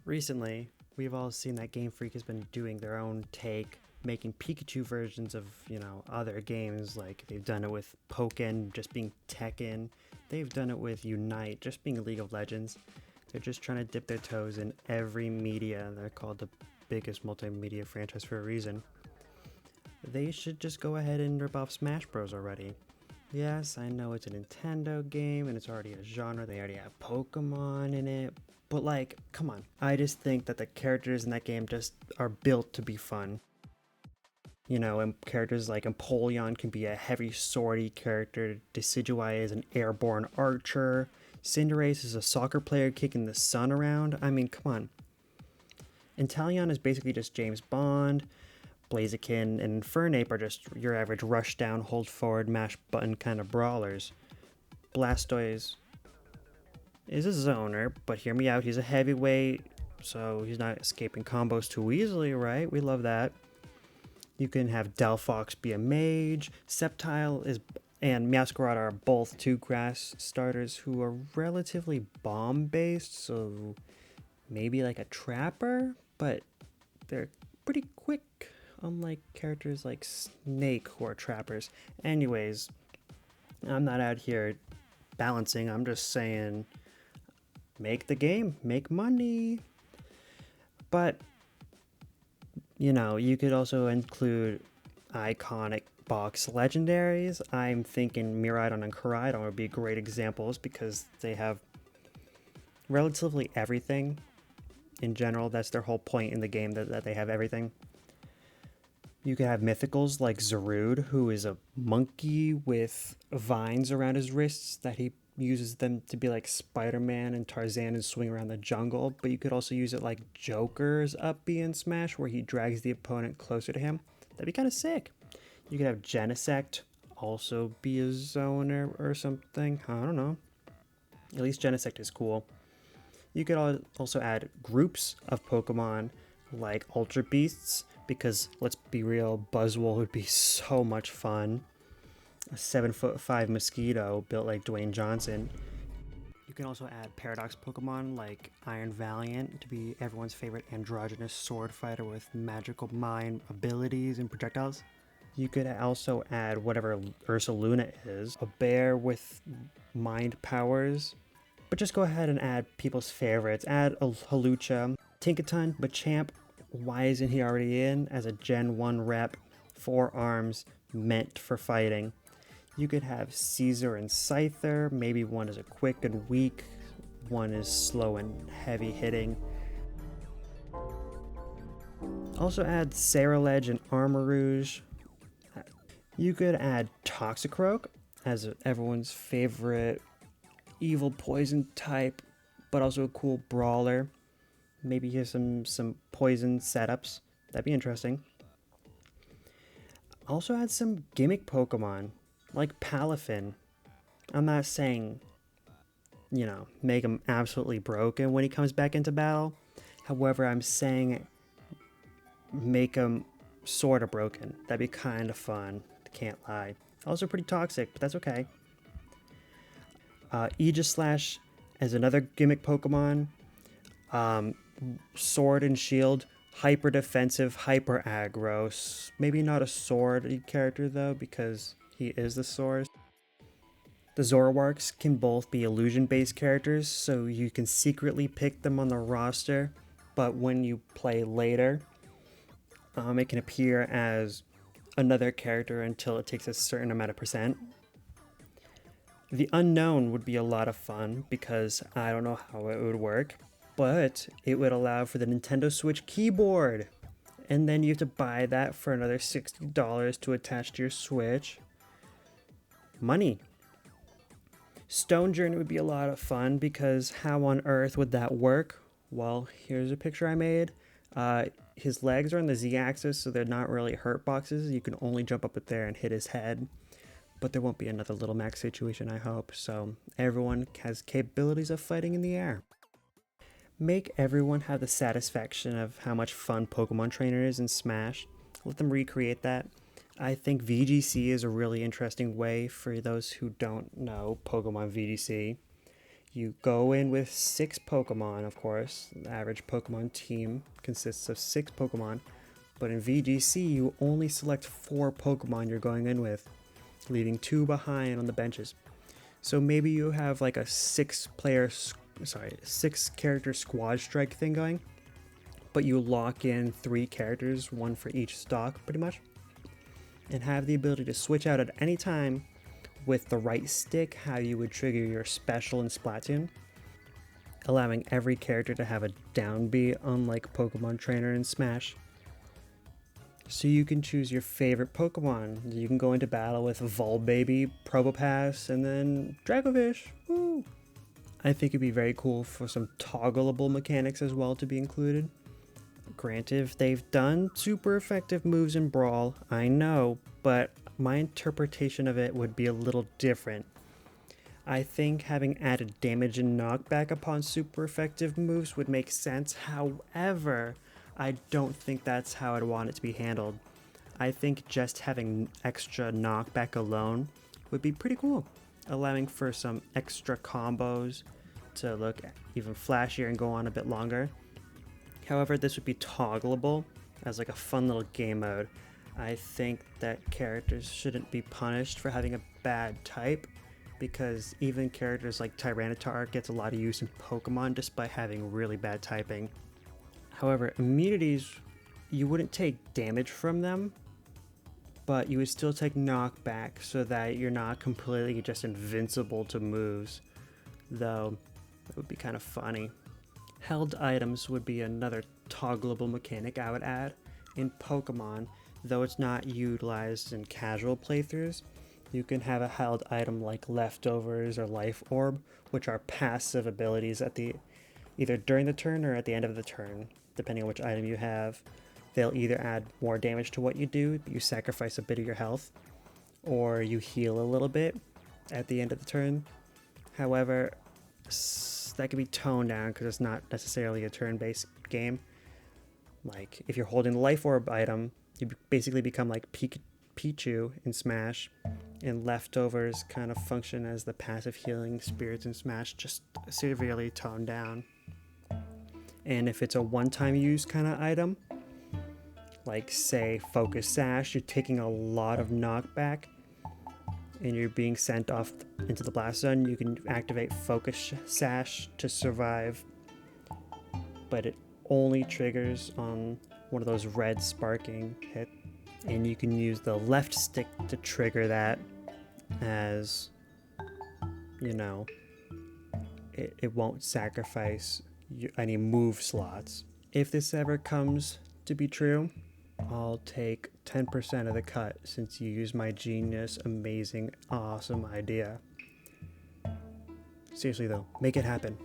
Recently, we've all seen that Gamefreak has been doing their own take, making Pikachu versions of, other games. Like they've done it with Pokken just being Tekken. They've done it with Unite just being League of Legends. They're just trying to dip their toes in every media. They're called the biggest multimedia franchise for a reason. They should just go ahead and rip off Smash Bros. Already. Yes, I know it's a Nintendo game and it's already a genre. They already have Pokemon in it. But like, come on. I just think that the characters in that game just are built to be fun. And characters like Empoleon can be a heavy swordy character. Decidueye is an airborne archer. Cinderace is a soccer player kicking the sun around. I mean, come on. Inteleon is basically just James Bond. Blaziken and Infernape are just your average rush down, hold forward, mash button kind of brawlers. Blastoise is a zoner, but hear me out, he's a heavyweight, so he's not escaping combos too easily, right? We love that. You can have Delphox be a mage. Sceptile and Meowscarada are both two grass starters who are relatively bomb based, so maybe like a trapper, but they're pretty quick. Unlike characters like Snake who are trappers. Anyways, I'm not out here balancing. I'm just saying make the game, make money. But, you could also include iconic box legendaries. I'm thinking Miraidon and Koraidon would be great examples because they have relatively everything. In general, that's their whole point in the game, that they have everything. You could have mythicals like Zarude, who is a monkey with vines around his wrists that he uses them to be like Spider-Man and Tarzan and swing around the jungle. But you could also use it like Joker's up B in Smash, where he drags the opponent closer to him. That'd be kind of sick. You could have Genesect also be a zoner or something. I don't know. At least Genesect is cool. You could also add groups of Pokemon like Ultra Beasts, because let's be real, Buzzwole would be so much fun. A 7'5" mosquito built like Dwayne Johnson. You can also add Paradox Pokemon like Iron Valiant to be everyone's favorite androgynous sword fighter with magical mind abilities and projectiles. You could also add whatever Ursaluna is, a bear with mind powers. But just go ahead and add people's favorites. Add a Hawlucha, Tinkaton, Machamp. Why isn't he already in as a Gen 1 rep? 4 arms, meant for fighting. You could have Caesar and Scyther. Maybe one is a quick and weak, one is slow and heavy hitting. Also add Ceruledge and Armarouge. You could add Toxicroak as everyone's favorite evil poison type, but also a cool brawler. Maybe here's some poison setups. That'd be interesting. Also add some gimmick Pokemon, like Palafin. I'm not saying, make him absolutely broken when he comes back into battle. However, I'm saying make him sort of broken. That'd be kind of fun. Can't lie. Also pretty toxic, but that's okay. Aegislash as another gimmick Pokemon. Sword and Shield, hyper defensive, hyper aggro. Maybe not a sword character though, because he is the sword. The Zoroarks can both be illusion based characters, so you can secretly pick them on the roster, but when you play later, it can appear as another character until it takes a certain amount of percent. The Unknown would be a lot of fun because I don't know how it would work, but it would allow for the Nintendo Switch keyboard. And then you have to buy that for another $60 to attach to your Switch. Money. Stone Journey would be a lot of fun because how on earth would that work? Well, here's a picture I made. His legs are on the Z-axis, so they're not really hurt boxes. You can only jump up there and hit his head. But there won't be another Little Max situation, I hope. So everyone has capabilities of fighting in the air. Make everyone have the satisfaction of how much fun Pokemon Trainer is in Smash. Let them recreate that. I think VGC is a really interesting way for those who don't know Pokemon VGC. You go in with 6 Pokemon, of course. The average Pokemon team consists of 6 Pokemon. But in VGC, you only select 4 Pokemon you're going in with, leaving 2 behind on the benches. So maybe you have like a 6 character squad strike thing going, but you lock in 3 characters, 1 for each stock pretty much, and have the ability to switch out at any time with the right stick how you would trigger your special in Splatoon, allowing every character to have a down B, unlike Pokemon Trainer in Smash. So you can choose your favorite Pokemon. You can go into battle with Volbaby, Probopass, and then Dracovish. Woo! I think it'd be very cool for some toggleable mechanics as well to be included. Granted, they've done super effective moves in Brawl, I know, but my interpretation of it would be a little different. I think having added damage and knockback upon super effective moves would make sense. However, I don't think that's how I'd want it to be handled. I think just having extra knockback alone would be pretty cool, allowing for some extra combos to look even flashier and go on a bit longer. However, this would be toggleable as like a fun little game mode. I think that characters shouldn't be punished for having a bad type, because even characters like Tyranitar gets a lot of use in Pokemon despite having really bad typing. However, immunities, you wouldn't take damage from them, but you would still take knockback so that you're not completely just invincible to moves, though it would be kind of funny. Held items would be another toggleable mechanic I would add in Pokemon, though it's not utilized in casual playthroughs. You can have a held item like Leftovers or Life Orb, which are passive abilities at either during the turn or at the end of the turn, depending on which item you have. They'll either add more damage to what you do, but you sacrifice a bit of your health, or you heal a little bit at the end of the turn. However, that can be toned down because it's not necessarily a turn-based game. Like, if you're holding the Life Orb item, you basically become like Pichu in Smash, and Leftovers kind of function as the passive healing spirits in Smash, just severely toned down. And if it's a one-time use kind of item, like say Focus Sash, you're taking a lot of knockback and you're being sent off into the blast zone, you can activate Focus Sash to survive, but it only triggers on one of those red sparking hits, and you can use the left stick to trigger that, as you know, it won't sacrifice any move slots. If this ever comes to be true, I'll take 10% of the cut since you used my genius, amazing, awesome idea. Seriously though, make it happen.